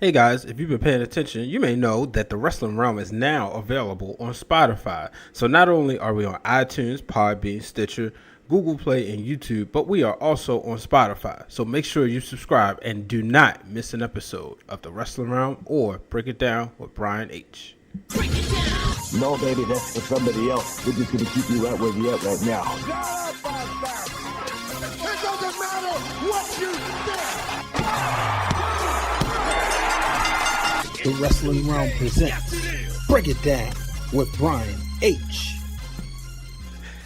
Hey guys, if you've been paying attention, you may know that the Wrestling Realm is now available on Spotify. So not only are we on iTunes, Podbean, Stitcher, Google Play, and YouTube, but we are also on Spotify. So make sure you subscribe and do not miss an episode of the Wrestling Realm or Break It Down with Bryan H. No, baby, that's for somebody else. We're just gonna keep you right where you're at right now. It doesn't matter what you think. The Wrestling Realm presents Break It Down with Bryan H.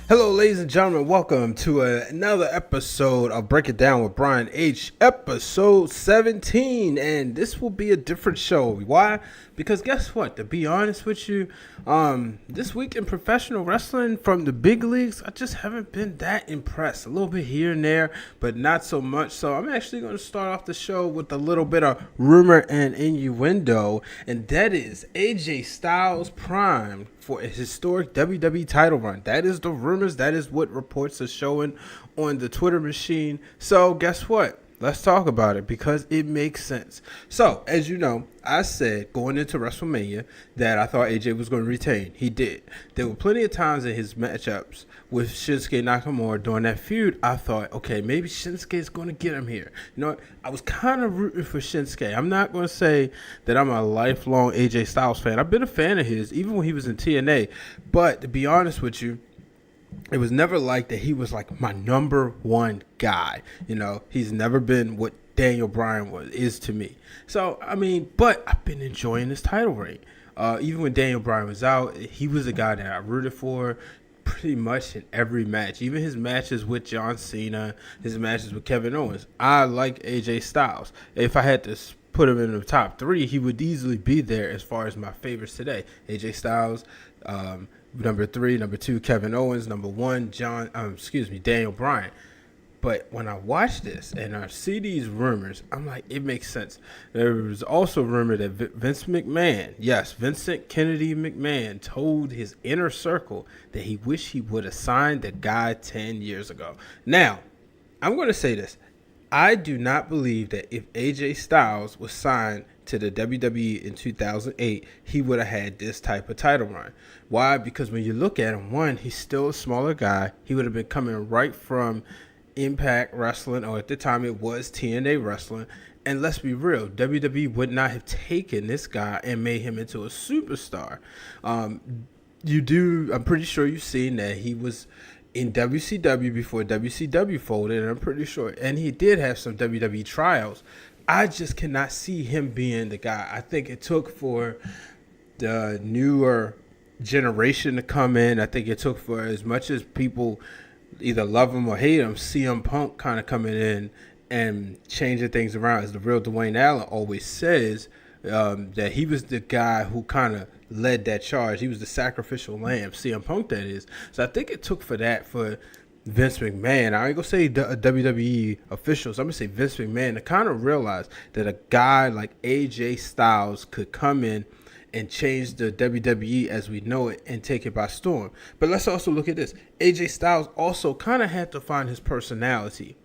Hello, ladies and gentlemen. Welcome to another episode of Break It Down with Bryan H, episode 17. And this will be a different show. Why? Because guess what? To be honest with you, this week in professional wrestling from the big leagues, I just haven't been that impressed. A little bit here and there, but not so much. So I'm actually going to start off the show with a little bit of rumor and innuendo. And that is AJ Styles prime for a historic WWE title run. That is the rumors. That is what reports are showing on the Twitter machine. So guess what? Let's talk about it because it makes sense. So, as you know, I said going into WrestleMania that I thought AJ was going to retain. He did. There were plenty of times in his matchups with Shinsuke Nakamura during that feud, I thought, okay, maybe Shinsuke is going to get him here. You know what? I was kind of rooting for Shinsuke. I'm not going to say that I'm a lifelong AJ Styles fan. I've been a fan of his, even when he was in TNA. But to be honest with you, it was never like that he was like my number one guy. You know, he's never been what Daniel Bryan is to me. So, I mean, but I've been enjoying this title reign. Even when Daniel Bryan was out, he was a guy that I rooted for pretty much in every match. Even his matches with John Cena, his matches with Kevin Owens. I like AJ Styles. If I had to put him in the top three, he would easily be there as far as my favorites today. AJ Styles, number 3, number 2, Kevin Owens, number 1, Daniel Bryan. But when I watch this and I see these rumors, I'm like, it makes sense. There was also a rumor that Vince McMahon, yes, Vincent Kennedy McMahon, told his inner circle that he wished he would have signed the guy 10 years ago. Now, I'm going to say this. I do not believe that if AJ Styles was signed to the WWE in 2008, he would have had this type of title run. Why? Because when you look at him, one, he's still a smaller guy. He would have been coming right from Impact Wrestling, or at the time it was TNA Wrestling. And let's be real, WWE would not have taken this guy and made him into a superstar. I'm pretty sure you've seen that he was in WCW before WCW folded, and I'm pretty sure, and he did have some WWE trials. I just cannot see him being the guy. I think it took for the newer generation to come in. I think it took for, as much as people either love him or hate him, CM Punk kind of coming in and changing things around. As the real Dwayne Allen always says, that he was the guy who kind of led that charge. He was the sacrificial lamb, CM Punk that is. So I think it took for that for Vince McMahon. I ain't gonna say WWE officials. I'm gonna say Vince McMahon to kind of realize that a guy like AJ Styles could come in and change the WWE as we know it and take it by storm. But let's also look at this. AJ Styles also kind of had to find his personality.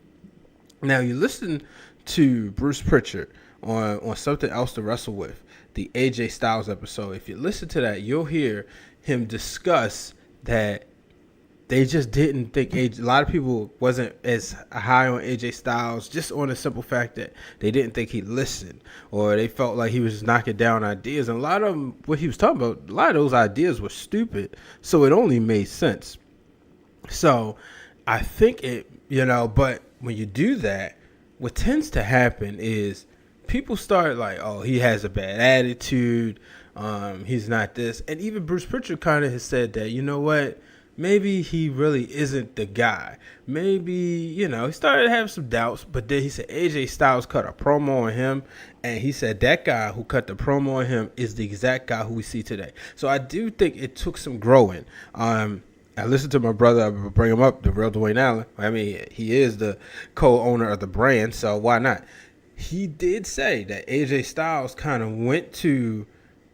Now, you listen to Bruce Pritchard on Something Else to Wrestle With, the AJ Styles episode. If you listen to that, you'll hear him discuss that they just didn't think a lot of people wasn't as high on AJ Styles just on the simple fact that they didn't think he'd listen, or they felt like he was just knocking down ideas. And a lot of them, what he was talking about, a lot of those ideas were stupid, so it only made sense. So I think it, but when you do that, what tends to happen is people start like, oh, he has a bad attitude, he's not this. And even Bruce Pritchard kind of has said that, you know what, maybe he really isn't the guy. Maybe, he started to have some doubts, but then he said AJ Styles cut a promo on him, and he said that guy who cut the promo on him is the exact guy who we see today. So I do think it took some growing. I listened to my brother, I bring him up, the real Dwayne Allen. I mean, he is the co-owner of the brand, so why not? He did say that AJ Styles kind of went to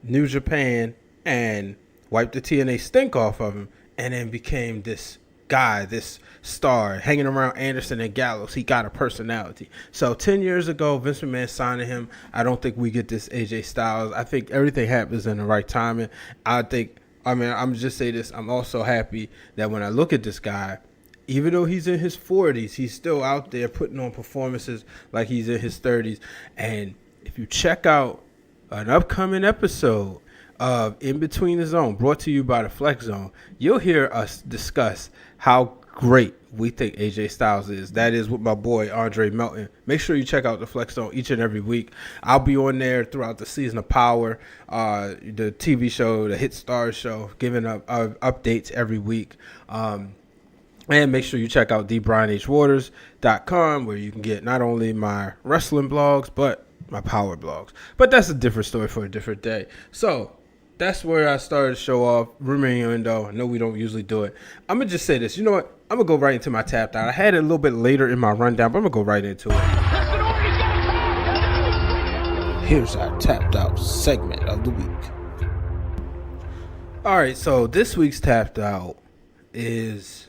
New Japan and wiped the TNA stink off of him, and then became this guy, this star hanging around Anderson and Gallows. He got a personality. So 10 years ago, Vince McMahon signed him. I don't think we get this AJ Styles. I think everything happens in the right timing. I'm just say this. I'm also happy that when I look at this guy, even though he's in his 40s, he's still out there putting on performances like he's in his 30s. And if you check out an upcoming episode of In Between the Zone, brought to you by the Flex Zone, you'll hear us discuss how great we think AJ Styles is. That is with my boy Andre Melton. Make sure you check out the Flex Zone each and every week. I'll be on there throughout the season of Power, the TV show, the Hit Stars show, giving up updates every week. And make sure you check out thebrianhwaters.com, where you can get not only my wrestling blogs, but my power blogs. But that's a different story for a different day. So that's where I started the show off. Rumor innuendo. I know we don't usually do it. I'm going to just say this. You know what? I'm going to go right into my tapped out. I had it a little bit later in my rundown, but I'm going to go right into it. Here's our tapped out segment of the week. All right, so this week's tapped out is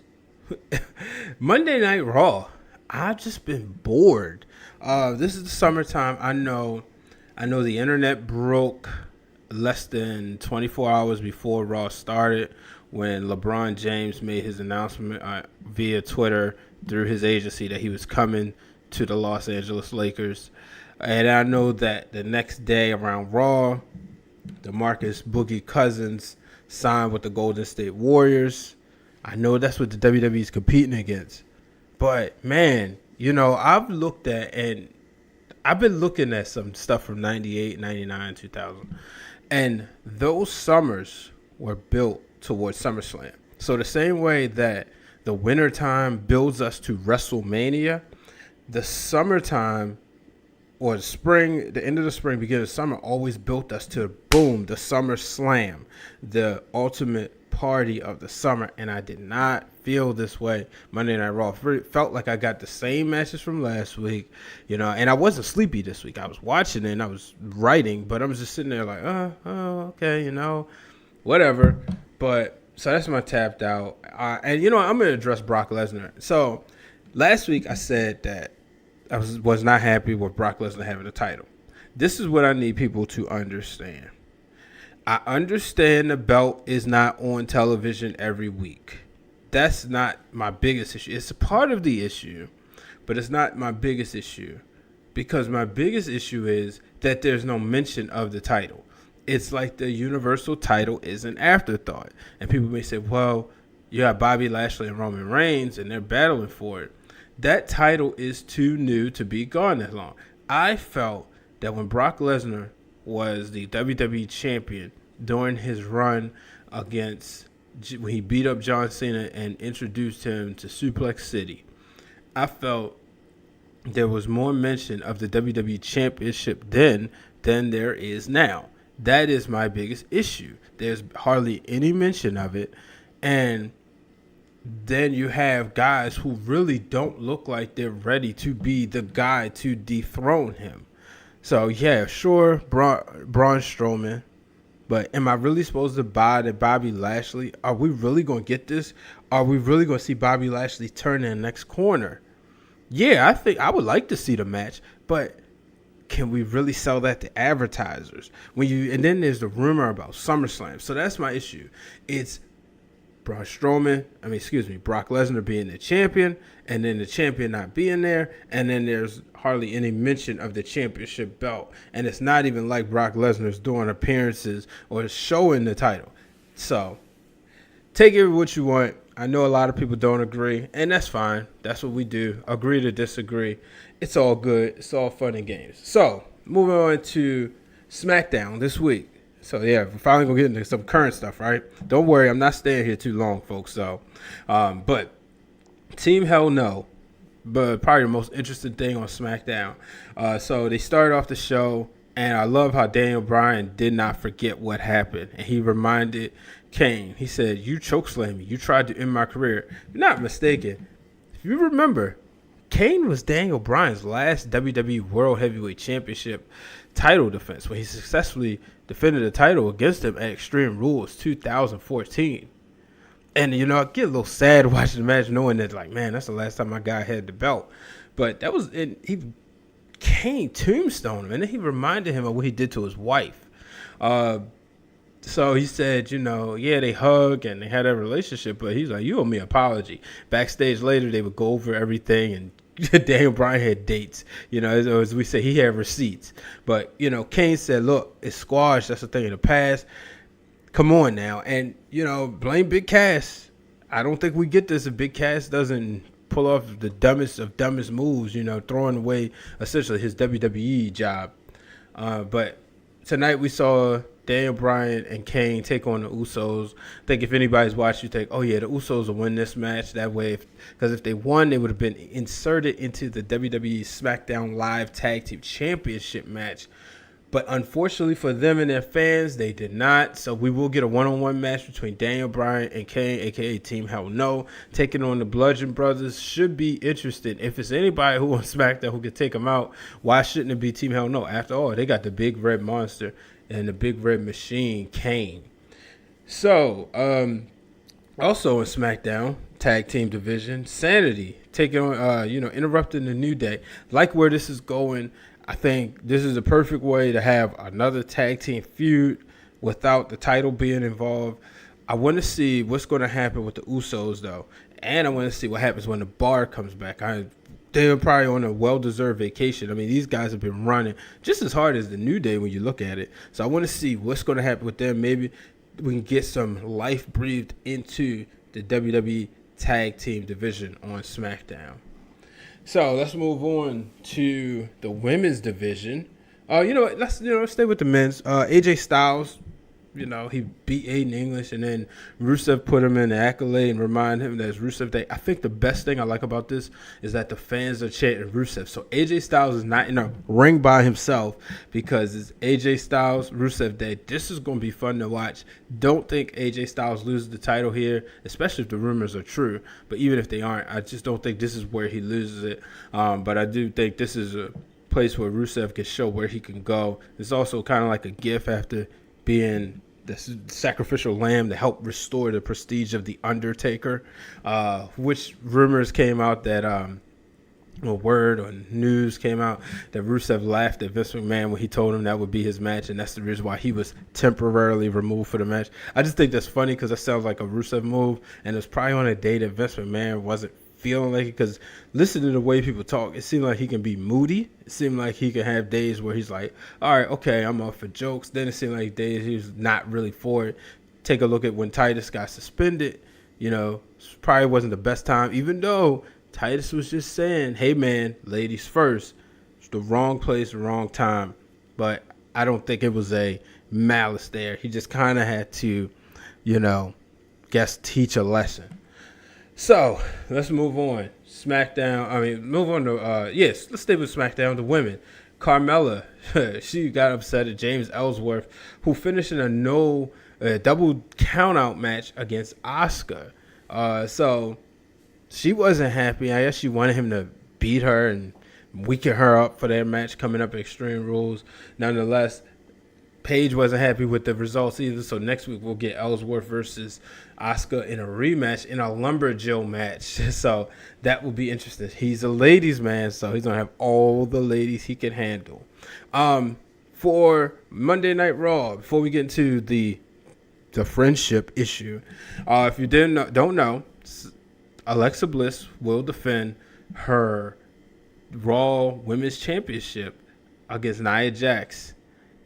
Monday Night Raw. I've just been bored. This is the summertime. I know the internet broke less than 24 hours before Raw started, when LeBron James made his announcement via Twitter through his agency that he was coming to the Los Angeles Lakers. And I know that the next day around Raw, DeMarcus Boogie Cousins signed with the Golden State Warriors. I know that's what the WWE is competing against. But, man, I've been looking at some stuff from 98, 99, 2000. And those summers were built towards SummerSlam. So the same way that the wintertime builds us to WrestleMania, the summertime or the spring, the end of the spring, beginning of summer, always built us to, boom, the SummerSlam, the ultimate party of the summer. And I did not feel this way Monday Night Raw. Felt like I got the same matches from last week, and I wasn't sleepy this week. I was watching it and I was writing, but I was just sitting there like, okay, whatever. But so that's my tapped out. And I'm gonna address Brock Lesnar. So last week I said that I was not happy with Brock Lesnar having the title. This is what I need people to understand. I understand the belt is not on television every week. That's not my biggest issue. It's a part of the issue, but it's not my biggest issue, because my biggest issue is that there's no mention of the title. It's like the Universal title is an afterthought. And people may say, well, you have Bobby Lashley and Roman Reigns, and they're battling for it. That title is too new to be gone that long. I felt that when Brock Lesnar was the WWE champion during his run when he beat up John Cena and introduced him to Suplex City, I felt there was more mention of the WWE Championship then than there is now. That is my biggest issue. There's hardly any mention of it. And then you have guys who really don't look like they're ready to be the guy to dethrone him. So, yeah, sure, Braun Strowman. But am I really supposed to buy that Bobby Lashley? Are we really going to get this? Are we really going to see Bobby Lashley turn in the next corner? Yeah, I think I would like to see the match, but can we really sell that to advertisers? And then there's the rumor about SummerSlam. So that's my issue. It's Brock Lesnar being the champion, and then the champion not being there, and then there's hardly any mention of the championship belt. And it's not even like Brock Lesnar's doing appearances or showing the title. So take it what you want. I know a lot of people don't agree, and that's fine. That's what we do. Agree to disagree. It's all good. It's all fun and games. So moving on to SmackDown this week. So, yeah, we're finally going to get into some current stuff, right? Don't worry, I'm not staying here too long, folks. So, but Team Hell No, but probably the most interesting thing on SmackDown. So they started off the show, and I love how Daniel Bryan did not forget what happened. And he reminded Kane, he said, you chokeslammed me. You tried to end my career. If you're not mistaken, if you remember, Kane was Daniel Bryan's last WWE World Heavyweight Championship title defense when he successfully defended the title against him at Extreme Rules 2014. And, you know, I get a little sad watching the match knowing that, like, man, that's the last time my guy had the belt. But that was it. Kane tombstone him, and then he reminded him of what he did to his wife. So he said, you know, yeah, they hug and they had a relationship, but he's like, you owe me an apology. Backstage later, they would go over everything, and Daniel Bryan had dates. You know, as we say, he had receipts. But, you know, Kane said, look, it's squash. That's a thing of the past. Come on now. And, you know, blame Big Cass. I don't think we get this if Big Cass doesn't pull off the dumbest of dumbest moves, you know, throwing away essentially his WWE job. But tonight we saw Daniel Bryan and Kane take on the Usos. I think if anybody's watched, you think, oh, yeah, the Usos will win this match that way. Because if they won, they would have been inserted into the WWE SmackDown Live Tag Team Championship match. But unfortunately for them and their fans, they did not. So we will get a one-on-one match between Daniel Bryan and Kane, a.k.a. Team Hell No, taking on the Bludgeon Brothers. Should be interesting. If it's anybody who on SmackDown who could take them out, why shouldn't it be Team Hell No? After all, they got the big red monster and the big red machine, Kane. So, also in SmackDown, tag team division, Sanity taking on, interrupting the New Day. Like where this is going, I think this is a perfect way to have another tag team feud without the title being involved. I want to see what's going to happen with the Usos, though. And I want to see what happens when the Bar comes back. They're probably on a well-deserved vacation. I mean, these guys have been running just as hard as the New Day when you look at it. So I want to see what's going to happen with them. Maybe we can get some life breathed into the WWE tag team division on SmackDown. So let's move on to the women's division. Let's stay with the men's. AJ Styles, he beat Aiden English, and then Rusev put him in the accolade and remind him that it's Rusev Day. I think the best thing I like about this is that the fans are chanting Rusev. So AJ Styles is not in a ring by himself because it's AJ Styles, Rusev Day. This is going to be fun to watch. Don't think AJ Styles loses the title here, especially if the rumors are true. But even if they aren't, I just don't think this is where he loses it. But I do think this is a place where Rusev can show where he can go. It's also kind of like a gift after being the sacrificial lamb to help restore the prestige of the Undertaker, which rumors came out that word or news came out that Rusev laughed at Vince McMahon when he told him that would be his match, and that's the reason why he was temporarily removed for the match. I just think that's funny because that sounds like a Rusev move, and it's probably on a day that Vince McMahon wasn't feeling like it, because listen to the way people talk, it seemed like he can be moody. It seemed like he can have days where he's like, all right, okay, I'm up for jokes. Then it seemed like days he was not really for it. Take a look at when Titus got suspended. Probably wasn't the best time, even though Titus was just saying, hey man, ladies first. It's the wrong place, the wrong time. But I don't think it was a malice there. He just kind of had to, teach a lesson. So, let's move on. Let's stay with SmackDown. The women. Carmella, she got upset at James Ellsworth, who finished in a double count-out match against Asuka. So, she wasn't happy. I guess she wanted him to beat her and weaken her up for their match coming up at Extreme Rules. Nonetheless, Paige wasn't happy with the results either, so next week we'll get Ellsworth versus Asuka in a rematch in a Lumberjill match. So that will be interesting. He's a ladies' man, so he's going to have all the ladies he can handle. For Monday Night Raw, before we get into the friendship issue, if you don't know, Alexa Bliss will defend her Raw Women's Championship against Nia Jax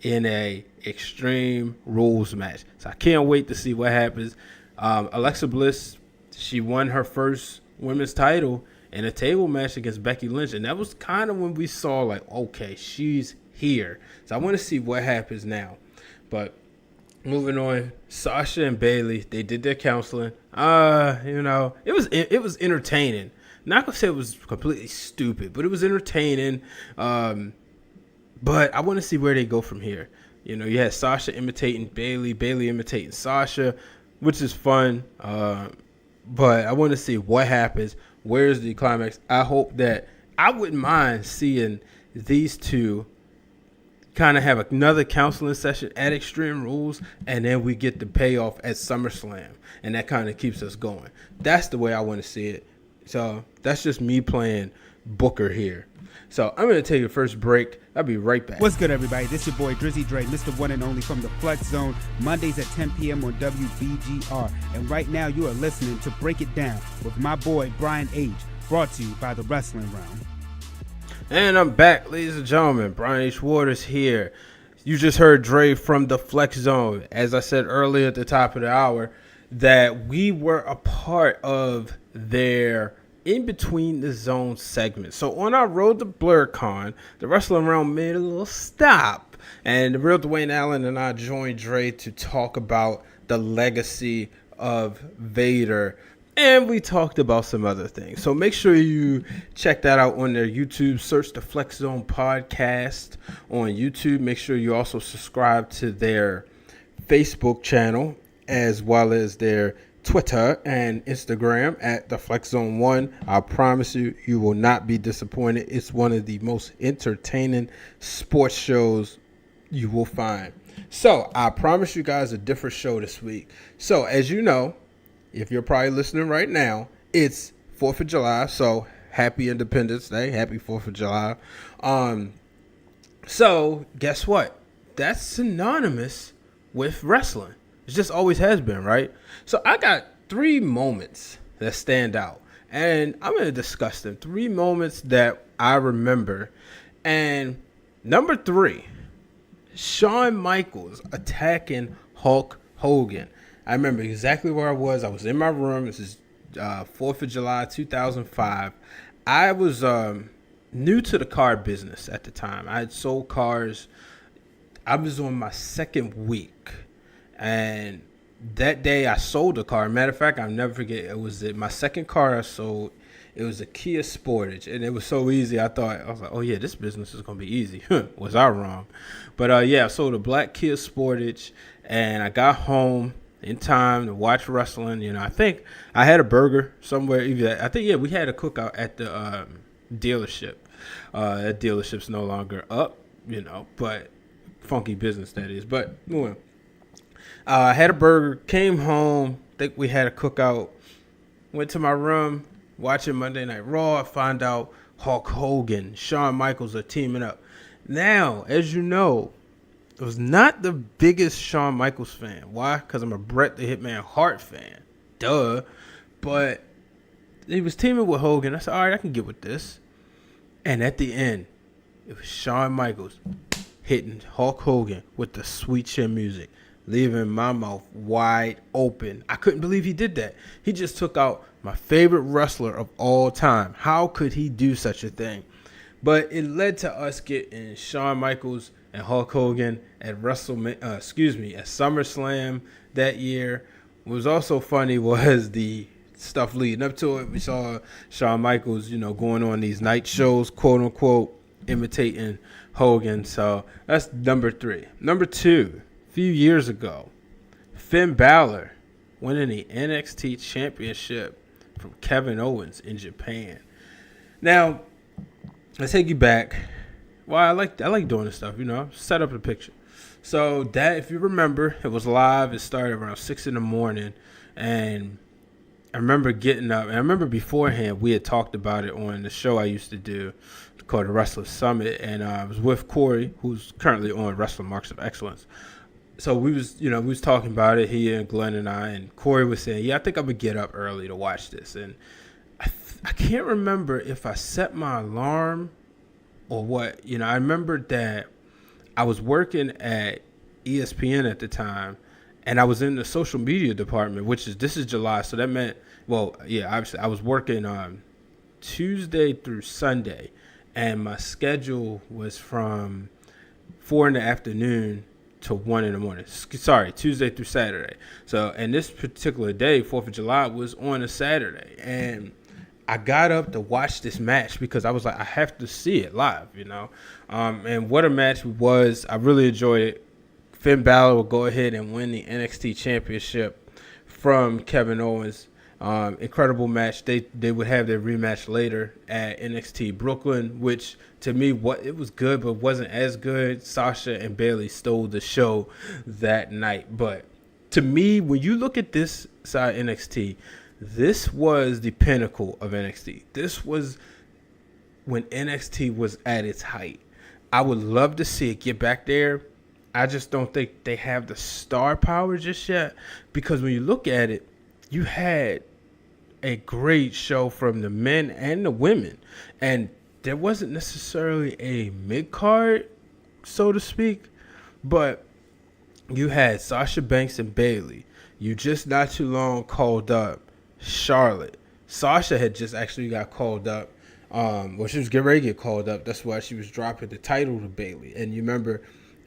in a Extreme Rules match. So I can't wait to see what happens. Alexa Bliss, she won her first women's title in a table match against Becky Lynch, and that was kind of when we saw, like, okay, she's here. So I want to see what happens now. But moving on, Sasha and Bayley, they did their counseling. It was entertaining. Not gonna say it was completely stupid, but it was entertaining. But I want to see where they go from here. You had Sasha imitating Bayley, Bayley imitating Sasha, which is fun. But I want to see what happens. Where's the climax? I hope that I wouldn't mind seeing these two kind of have another counseling session at Extreme Rules, and then we get the payoff at SummerSlam, and that kind of keeps us going. That's the way I want to see it. So that's just me playing Booker here. So I'm going to take a first break. I'll be right back. What's good, everybody? This your boy Drizzy Dre, Mr. One and Only from the Flex Zone, Mondays at 10 p.m. on WBGR. And right now you are listening to Break It Down with my boy Bryan H., brought to you by the Wrestling Realm. And I'm back, ladies and gentlemen. Bryan H. Waters here. You just heard Dre from the Flex Zone. As I said earlier at the top of the hour, that we were a part of their in between the zone segment. So on our road to BlurCon, the Wrestling Realm made a little stop, and the real Dwayne Allen and I joined Dre to talk about the legacy of Vader, and we talked about some other things. So make sure you check that out on their YouTube. Search the Flex Zone Podcast on YouTube. Make sure you also subscribe to their Facebook channel as well as their Twitter and Instagram at the Flex Zone 1. I promise you, you will not be disappointed. It's one of the most entertaining sports shows you will find. So I promise you guys a different show this week. So as you know, if you're probably listening right now, it's 4th of July. So happy Independence Day. Happy 4th of July. So guess what? That's synonymous with wrestling. It just always has been, right? So I got 3 moments that stand out, and I'm going to discuss them. 3 moments that I remember. And number 3, Shawn Michaels attacking Hulk Hogan. I remember exactly where I was. I was in my room. This is 4th of July, 2005. I was new to the car business at the time. I had sold cars. I was on my 2nd week. And that day I sold a car. Matter of fact, I'll never forget. It was my 2nd car I sold. It was a Kia Sportage, and it was so easy. I was like, oh yeah, this business is gonna be easy. Was I wrong? But yeah, I sold a black Kia Sportage, and I got home in time to watch wrestling. You know, I think I had a burger somewhere. I think we had a cookout at the dealership. That dealership's no longer up, but funky business that is. But anyway. I had a burger, came home, think we had a cookout, went to my room, watching Monday Night Raw. I find out Hulk Hogan, Shawn Michaels are teaming up. Now, as you know, I was not the biggest Shawn Michaels fan. Why? Because I'm a Bret the Hitman Hart fan. Duh. But he was teaming with Hogan. I said, all right, I can get with this. And at the end, it was Shawn Michaels hitting Hulk Hogan with the sweet chin music, leaving my mouth wide open. I couldn't believe he did that. He just took out my favorite wrestler of all time. How could he do such a thing? But it led to us getting Shawn Michaels and Hulk Hogan at at SummerSlam that year. What was also funny was the stuff leading up to it. We saw Shawn Michaels, going on these night shows, quote unquote, imitating Hogan. So that's number 3. Number 2. Few years ago, Finn Balor winning the NXT Championship from Kevin Owens in Japan. Now, let's take you back. Well, I like doing this stuff, set up a picture. So that, if you remember, it was live. It started around 6 in the morning, and I remember getting up. And I remember beforehand we had talked about it on the show I used to do called the Wrestler Summit, and I was with Corey, who's currently on Wrestling Marks of Excellence. So we was talking about it, he and Glenn and I, and Corey was saying, yeah, I think I'm going to get up early to watch this. And I can't remember if I set my alarm or what. I remember that I was working at ESPN at the time, and I was in the social media department, this is July. So that meant, obviously I was working on Tuesday through Sunday, and my schedule was from 4 in the afternoon to 1 in the morning. Sorry, Tuesday through Saturday. So, and this particular day, 4th of July, was on a Saturday. And I got up to watch this match because I was like, I have to see it live, And what a match was. I really enjoyed it. Finn Balor will go ahead and win the NXT Championship from Kevin Owens. Incredible match. They would have their rematch later at NXT Brooklyn, which to me it was good, but wasn't as good. Sasha and Bayley stole the show that night. But to me, when you look at this side of NXT, this was the pinnacle of NXT. This was when NXT was at its height. I would love to see it get back there. I just don't think they have the star power just yet, because when you look at it, you had a great show from the men and the women, and there wasn't necessarily a mid-card, so to speak, but you had Sasha Banks and Bayley. You just not too long called up Charlotte. Sasha had just actually got called up. She was getting ready to get called up. That's why she was dropping the title to Bayley. And you remember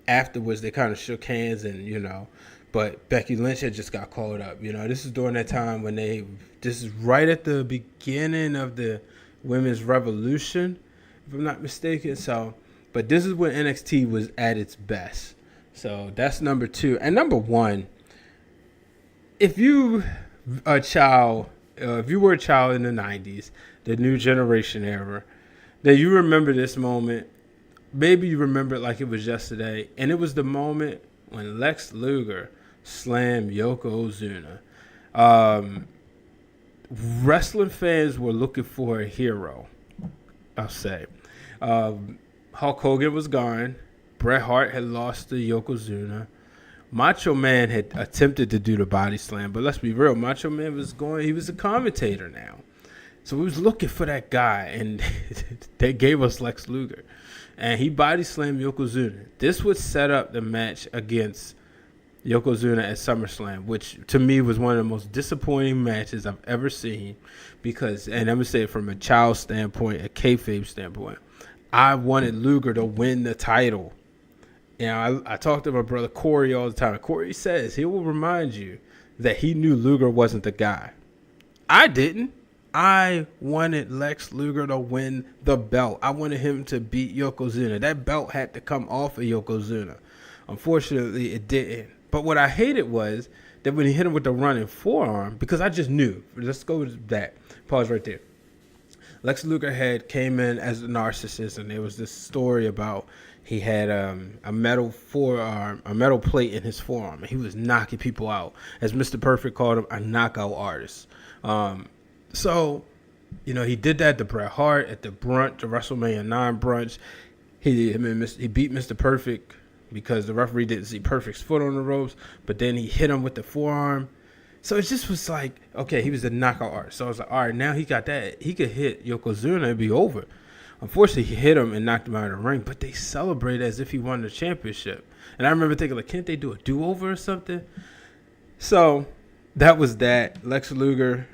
afterwards they kind of shook hands, and but Becky Lynch had just got called up. This is during that time when this is right at the beginning of the women's revolution, if I'm not mistaken. So, but this is when NXT was at its best. So that's number 2. And number 1, if you were a child in the 90s, the new generation era, then you remember this moment. Maybe you remember it like it was yesterday. And it was the moment when Lex Luger slammed Yokozuna. Wrestling fans were looking for a hero, I'll say. Hulk Hogan was gone. Bret Hart had lost to Yokozuna. Macho Man had attempted to do the body slam, but let's be real, Macho Man he was a commentator now. So we was looking for that guy, and they gave us Lex Luger. And he body slammed Yokozuna. This would set up the match against Yokozuna at SummerSlam, which to me was one of the most disappointing matches I've ever seen, because, and I'm going to say it from a child standpoint, a kayfabe standpoint, I wanted Luger to win the title. I talk to my brother Corey all the time. Corey says he will remind you that he knew Luger wasn't the guy. I didn't. I wanted Lex Luger to win the belt. I wanted him to beat Yokozuna. That belt had to come off of Yokozuna. Unfortunately, it didn't. But what I hated was that when he hit him with the running forearm, because I just knew. Let's go with that. Pause right there. Lex Luger came in as a narcissist, and there was this story about he had a metal plate in his forearm, and he was knocking people out. As Mr. Perfect called him, a knockout artist. So, he did that to Bret Hart at the WrestleMania 9 brunch. He beat Mr. Perfect because the referee didn't see Perfect's foot on the ropes, but then he hit him with the forearm. So it just was like, okay, he was a knockout artist. So I was like, all right, now he got that. He could hit Yokozuna and be over. Unfortunately, he hit him and knocked him out of the ring, but they celebrated as if he won the championship. And I remember thinking, like, can't they do a do-over or something? So that was that. Lex Luger,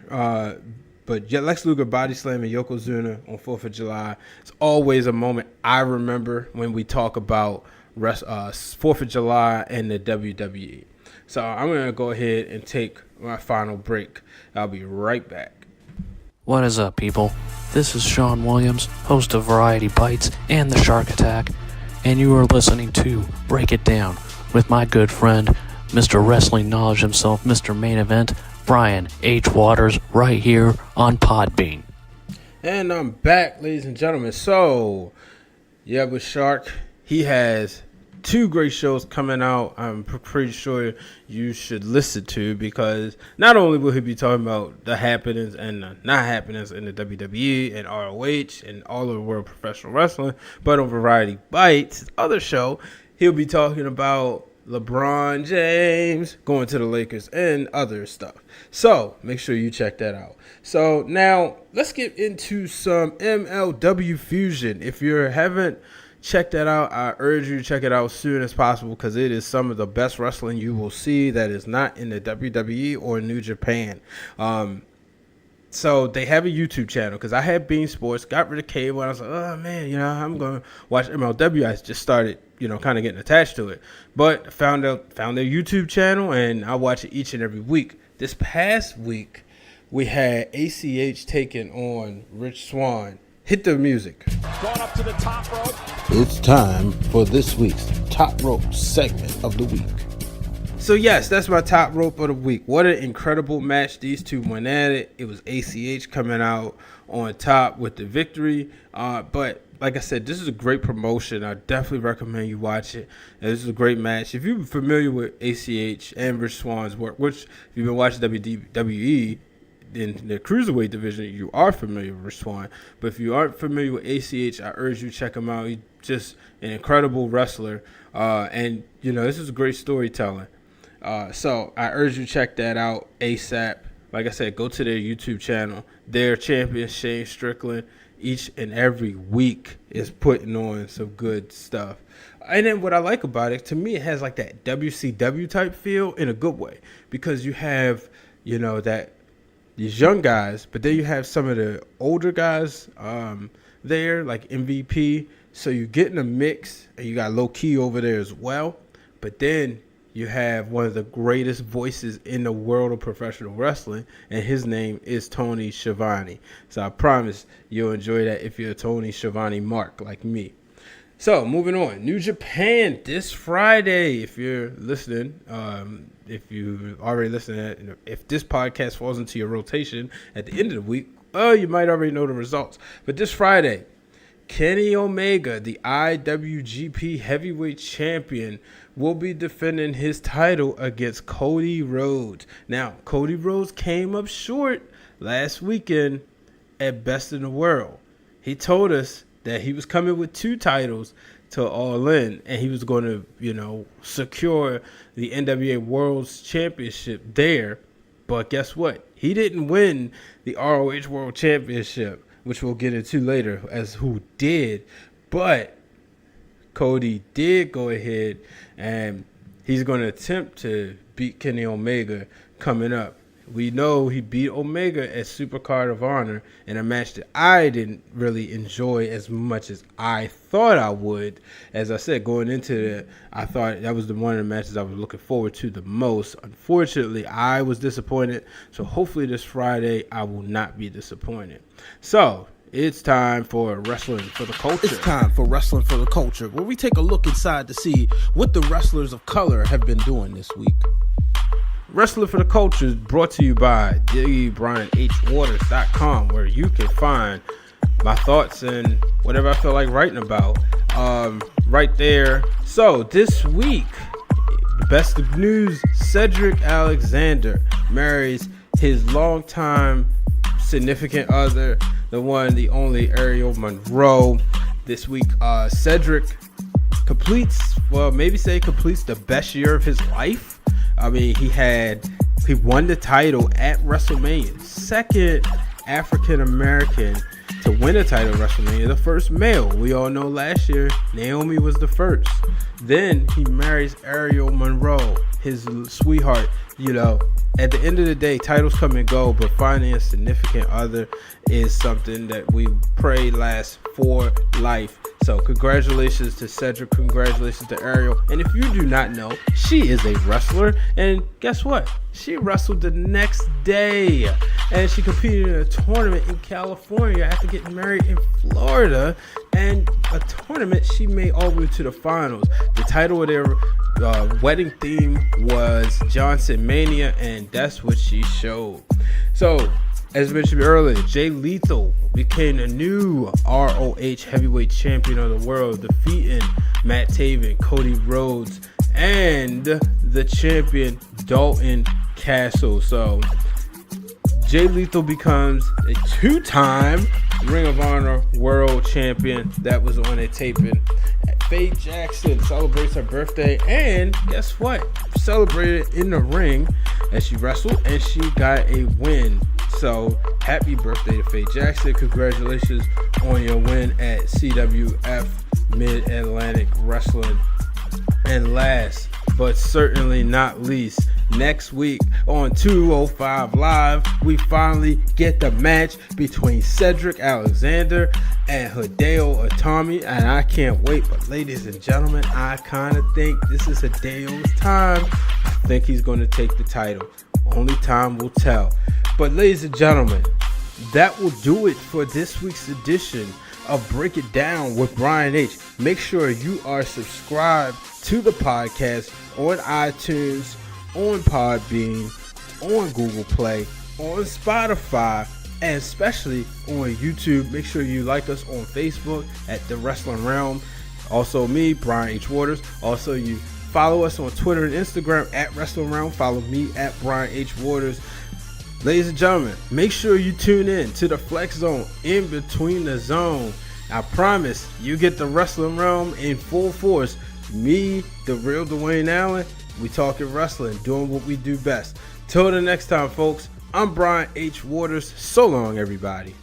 Lex Luger body slamming Yokozuna on 4th of July. It's always a moment I remember when we talk about 4th of July and the WWE. So I'm going to go ahead and take my final break. I'll be right back. What is up, people? This is Sean Williams, host of Variety Bites and The Shark Attack, and you are listening to Break It Down with my good friend, Mr. Wrestling Knowledge himself, Mr. Main Event, Bryan H. Waters, right here on Podbean. And I'm back, ladies and gentlemen. So, with Shark, he has 2 great shows coming out. I'm pretty sure you should listen to, because not only will he be talking about the happenings and the not happenings in the WWE and ROH and all of the world of professional wrestling, but on Variety Bites, his other show, he'll be talking about LeBron James going to the Lakers and other stuff. So make sure you check that out. So now let's get into some MLW Fusion. If you haven't check that out, I urge you to check it out as soon as possible, because it is some of the best wrestling you will see that is not in the WWE or New Japan. So they have a YouTube channel, because I had Bean Sports, got rid of cable, and I was like, oh man, I'm going to watch MLW. I just started, kind of getting attached to it. But found their YouTube channel, and I watch it each and every week. This past week, we had ACH taking on Rich Swann. Hit the music. Going up to the top rope. It's time for this week's Top Rope segment of the week. So yes, that's my top rope of the week. What an incredible match. These two went at it. It was ACH coming out on top with the victory. But like I said, this is a great promotion. I definitely recommend you watch it. And this is a great match. If you're familiar with ACH and Rich Swann's work, which if you've been watching WWE in the Cruiserweight division, you are familiar with Rich Swann. But if you aren't familiar with ACH, I urge you to check him out. He's just an incredible wrestler. And, this is great storytelling. So I urge you to check that out ASAP. Like I said, go to their YouTube channel. Their champion, Shane Strickland, each and every week is putting on some good stuff. And then what I like about it, to me, it has like that WCW type feel in a good way. Because you have, these young guys, but then you have some of the older guys there, like MVP. So you're getting a mix, and you got Low Key over there as well. But then you have one of the greatest voices in the world of professional wrestling, and his name is Tony Schiavone. So I promise you'll enjoy that if you're a Tony Schiavone mark like me. So moving on, New Japan this Friday. If you're listening, if you already listened, if this podcast falls into your rotation at the end of the week, you might already know the results. But this Friday, Kenny Omega, the IWGP Heavyweight Champion, will be defending his title against Cody Rhodes. Now, Cody Rhodes came up short last weekend at Best in the World. He told us that he was coming with 2 titles to All In, and he was going to, secure the NWA World's Championship there. But guess what? He didn't win the ROH World Championship, which we'll get into later as who did. But Cody did go ahead, and he's going to attempt to beat Kenny Omega coming up. We know he beat Omega at Supercard of Honor in a match that I didn't really enjoy as much as I thought I would. As I said, going into it, I thought that was one of the matches I was looking forward to the most. Unfortunately, I was disappointed. So hopefully this Friday, I will not be disappointed. So it's time for Wrestling for the Culture. It's time for Wrestling for the Culture, where we take a look inside to see what the wrestlers of color have been doing this week. Wrestling for the Culture is brought to you by BryanHWaters.com, where you can find my thoughts and whatever I feel like writing about right there. So this week, the best of news, Cedric Alexander marries his longtime significant other, the one, the only Ariel Monroe. This week, Cedric completes the best year of his life. I mean, he won the title at WrestleMania. Second African American to win a title at WrestleMania. The first male. We all know last year Naomi was the first. Then he marries Ariel Monroe, his sweetheart. At the end of the day, titles come and go, but finding a significant other is something that we pray lasts for life. So congratulations to Cedric, congratulations to Ariel. And if you do not know, she is a wrestler. And guess what? She wrestled the next day. And she competed in a tournament in California after getting married in Florida. And a tournament she made all the way to the finals. The title of their wedding theme was Johnson Mania, and that's what she showed. So, as mentioned earlier, Jay Lethal became the new ROH Heavyweight Champion of the world, defeating Matt Taven, Cody Rhodes, and the champion Dalton Castle. So, Jay Lethal becomes a 2-time Ring of Honor World Champion. That was on a taping. Faye Jackson celebrates her birthday, and guess what? Celebrated in the ring as she wrestled, and she got a win. So happy birthday to Faye Jackson. Congratulations on your win at CWF Mid-Atlantic Wrestling. And last but certainly not least, next week on 205 Live, we finally get the match between Cedric Alexander and Hideo Itami, and I can't wait. But ladies and gentlemen, I kind of think this is Hideo's time. I think he's going to take the title. Only time will tell. But ladies and gentlemen, that will do it for this week's edition of Break It Down with Brian H. Make sure you are subscribed to the podcast on iTunes, on Podbean, on Google Play, on Spotify, and especially on YouTube. Make sure you like us on Facebook at The Wrestling Realm. Also me, Brian H. Waters. Also you follow us on Twitter and Instagram at Wrestling Realm. Follow me at Brian H. Waters. Ladies and gentlemen, make sure you tune in to the Flex Zone, In Between the Zone. I promise you get the Wrestling Realm in full force. Me, the real Dwayne Allen, we talking wrestling, doing what we do best. Till the next time, folks, I'm Brian H. Waters. So long, everybody.